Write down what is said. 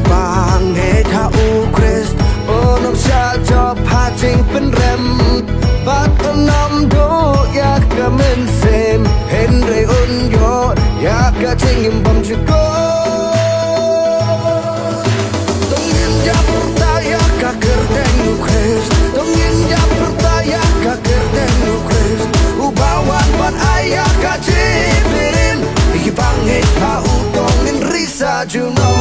bang heta Chris Onok sya job hajing penrem Bat enam do ya kemen sem Henry unyo ya kacing imbam juga Tungin ja pertaya kaker dengu Chris Tungin ja pertaya kaker dengu Chris Ubawan ban ayah kacipirin Iki bang heta utongin risa juno